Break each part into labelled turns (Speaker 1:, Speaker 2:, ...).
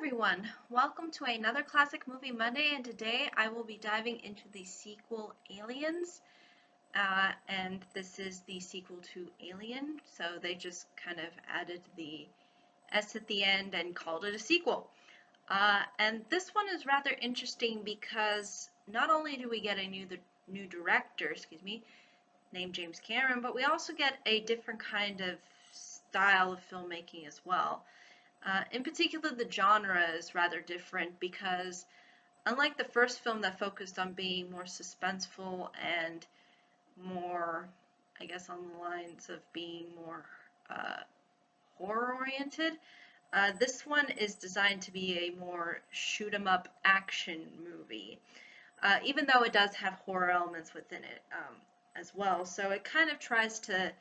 Speaker 1: everyone, welcome to another Classic Movie Monday, and today I will be diving into the sequel Aliens, and this is the sequel to Alien, so they just kind of added the S at the end and called it a sequel. And this one is rather interesting because not only do we get a new director, named James Cameron, but we also get a different kind of style of filmmaking as well. In particular, the genre is rather different because, unlike the first film that focused on being more suspenseful and more, I guess, on the lines of being more horror-oriented, this one is designed to be a more shoot-'em-up action movie, even though it does have horror elements within it as well. So it kind of tries to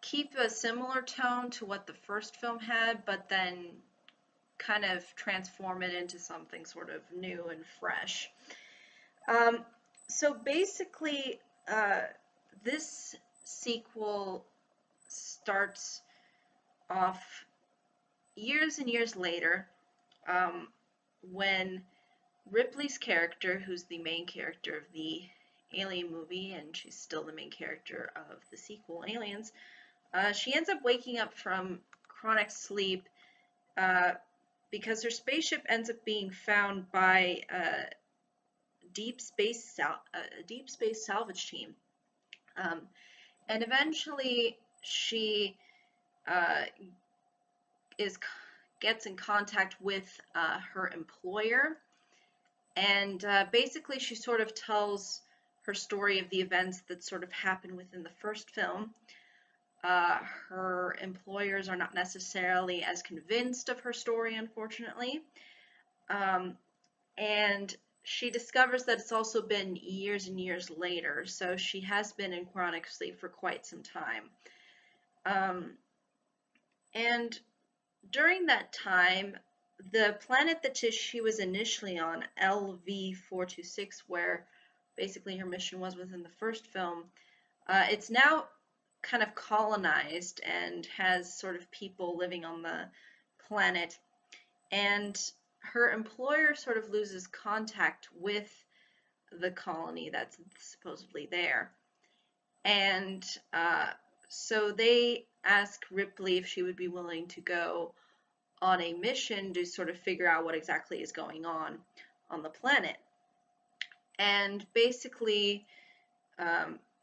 Speaker 1: keep a similar tone to what the first film had, but then kind of transform it into something sort of new and fresh. So basically, this sequel starts off years and years later, when Ripley's character, who's the main character of the Alien movie, and she's still the main character of the sequel, Aliens, she ends up waking up from chronic sleep because her spaceship ends up being found by a deep space salvage team, and eventually she gets in contact with her employer, and basically she sort of tells her story of the events that sort of happened within the first film. Her employers are not necessarily as convinced of her story, unfortunately. And she discovers that it's also been years and years later, so she has been in chronic sleep for quite some time. And during that time, the planet that she was initially on, LV-426, where basically her mission was within the first film, it's now kind of colonized and has sort of people living on the planet, and her employer sort of loses contact with the colony that's supposedly there, and so they ask Ripley if she would be willing to go on a mission to sort of figure out what exactly is going on the planet. And basically,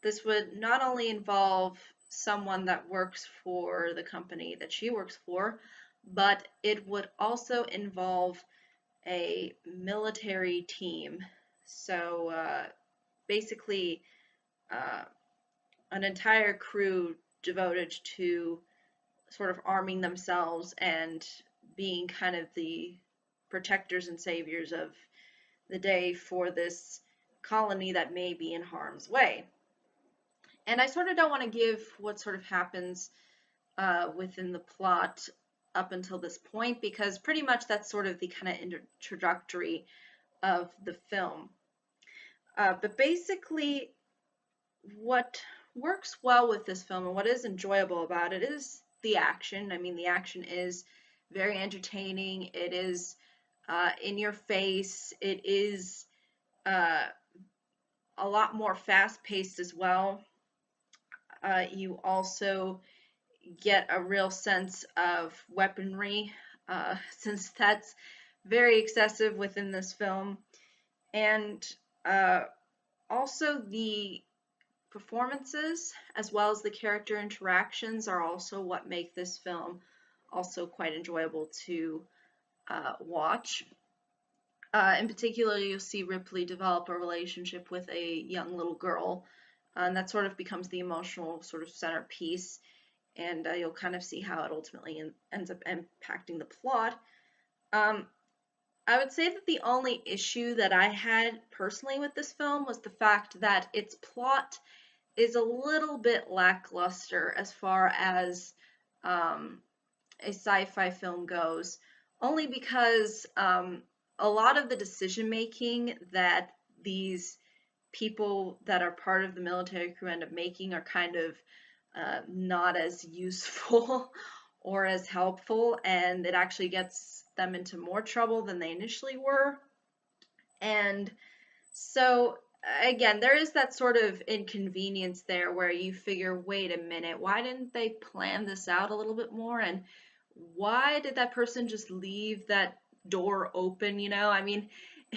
Speaker 1: this would not only involve someone that works for the company that she works for, but it would also involve a military team. So basically, an entire crew devoted to sort of arming themselves and being kind of the protectors and saviors of the day for this colony that may be in harm's way. And I sort of don't want to give what sort of happens within the plot up until this point, because pretty much that's sort of the kind of introductory of the film. But basically, what works well with this film and what is enjoyable about it is the action. I mean, the action is very entertaining. It is in your face. It is a lot more fast-paced as well. You also get a real sense of weaponry, since that's very excessive within this film. And also the performances as well as the character interactions are also what make this film also quite enjoyable to watch. In particular, you'll see Ripley develop a relationship with a young little girl, and that sort of becomes the emotional sort of centerpiece, and you'll kind of see how it ultimately ends up impacting the plot. I would say that the only issue that I had personally with this film was the fact that its plot is a little bit lackluster as far as a sci-fi film goes, only because a lot of the decision making that these people that are part of the military crew end up making are kind of not as useful or as helpful, and it actually gets them into more trouble than they initially were. And so again, there is that sort of inconvenience there where you figure, wait a minute, why didn't they plan this out a little bit more? And why did that person just leave that door open? I mean,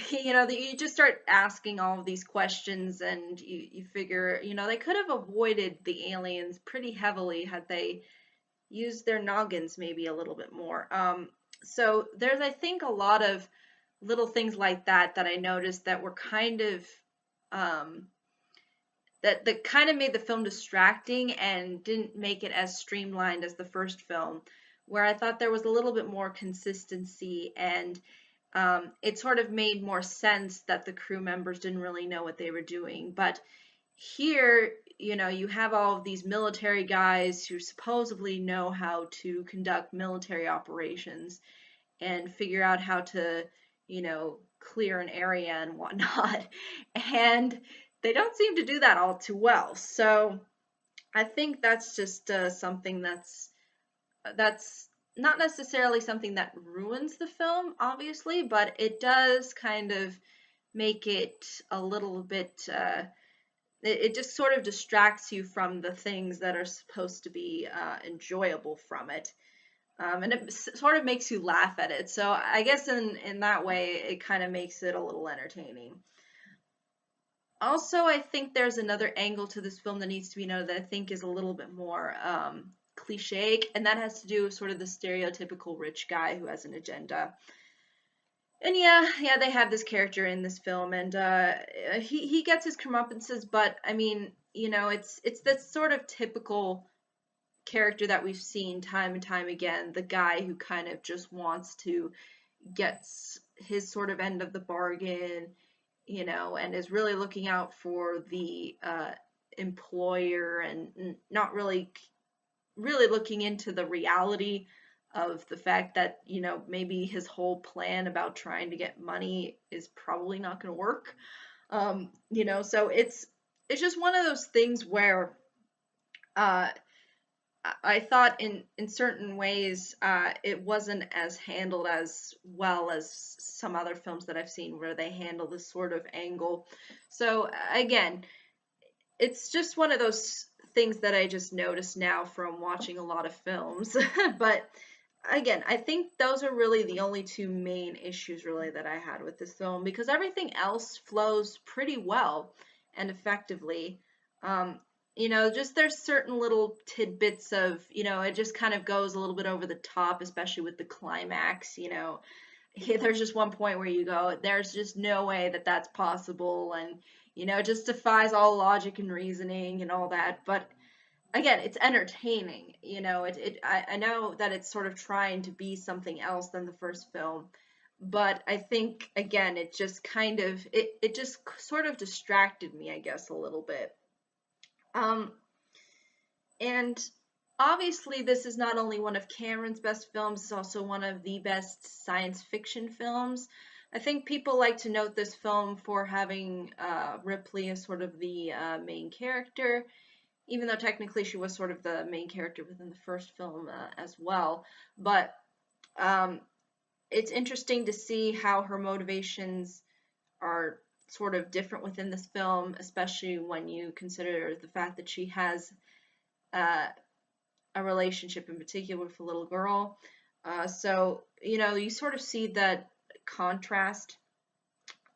Speaker 1: you just start asking all of these questions, and you figure, they could have avoided the aliens pretty heavily had they used their noggins maybe a little bit more. So there's, I think, a lot of little things like that I noticed that were kind of um, that kind of made the film distracting and didn't make it as streamlined as the first film, where I thought there was a little bit more consistency, and it sort of made more sense that the crew members didn't really know what they were doing. But here, you have all of these military guys who supposedly know how to conduct military operations and figure out how to, clear an area and whatnot. And they don't seem to do that all too well. So I think that's just something that's not necessarily something that ruins the film, obviously, but it does kind of make it a little bit. It just sort of distracts you from the things that are supposed to be enjoyable from it. And it sort of makes you laugh at it. So I guess in that way, it kind of makes it a little entertaining. Also, I think there's another angle to this film that needs to be noted that I think is a little bit more cliche, and that has to do with sort of the stereotypical rich guy who has an agenda. And yeah, they have this character in this film, and he gets his comeuppances, but I mean, it's this sort of typical character that we've seen time and time again, the guy who kind of just wants to get his sort of end of the bargain, and is really looking out for the employer, and not really looking into the reality of the fact that, maybe his whole plan about trying to get money is probably not going to work. So it's just one of those things where uh, I thought in certain ways it wasn't as handled as well as some other films that I've seen where they handle this sort of angle. So again, it's just one of those things that I just noticed now from watching a lot of films. But again, I think those are really the only two main issues really that I had with this film, because everything else flows pretty well and effectively. Um, just there's certain little tidbits of, it just kind of goes a little bit over the top, especially with the climax. There's just one point where you go, there's just no way that that's possible, and it just defies all logic and reasoning and all that. But again, it's entertaining. I know that it's sort of trying to be something else than the first film, but I think again, it just kind of it just sort of distracted me, I guess, a little bit. Um, and obviously, this is not only one of Cameron's best films, it's also one of the best science fiction films. I think people like to note this film for having Ripley as sort of the main character, even though technically she was sort of the main character within the first film as well. But um, it's interesting to see how her motivations are sort of different within this film, especially when you consider the fact that she has uh, a relationship in particular with a little girl. So, you sort of see that contrast.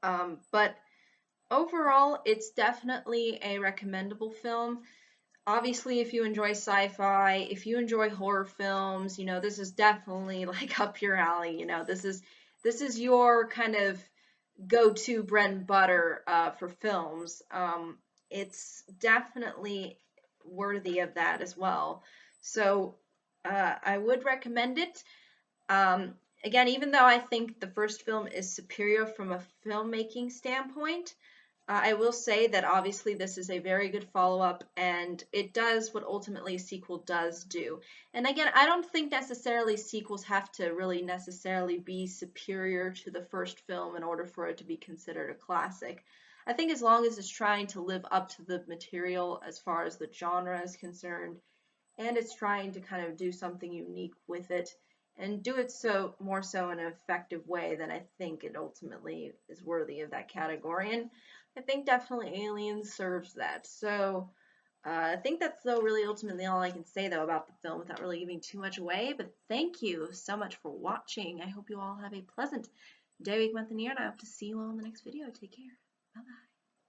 Speaker 1: But overall, it's definitely a recommendable film. Obviously, if you enjoy sci-fi, if you enjoy horror films, this is definitely like up your alley. This is your kind of go-to bread and butter for films. It's definitely worthy of that as well. So I would recommend it. Again, even though I think the first film is superior from a filmmaking standpoint, I will say that obviously this is a very good follow-up, and it does what ultimately a sequel does do. And again, I don't think necessarily sequels have to really necessarily be superior to the first film in order for it to be considered a classic. I think as long as it's trying to live up to the material as far as the genre is concerned, and it's trying to kind of do something unique with it and do it so more so in an effective way, then I think it ultimately is worthy of that category. And I think definitely Aliens serves that. So I think that's though really ultimately all I can say though about the film without really giving too much away. But thank you so much for watching. I hope you all have a pleasant day, week, month, and year, and I hope to see you all in the next video. Take care. Bye bye.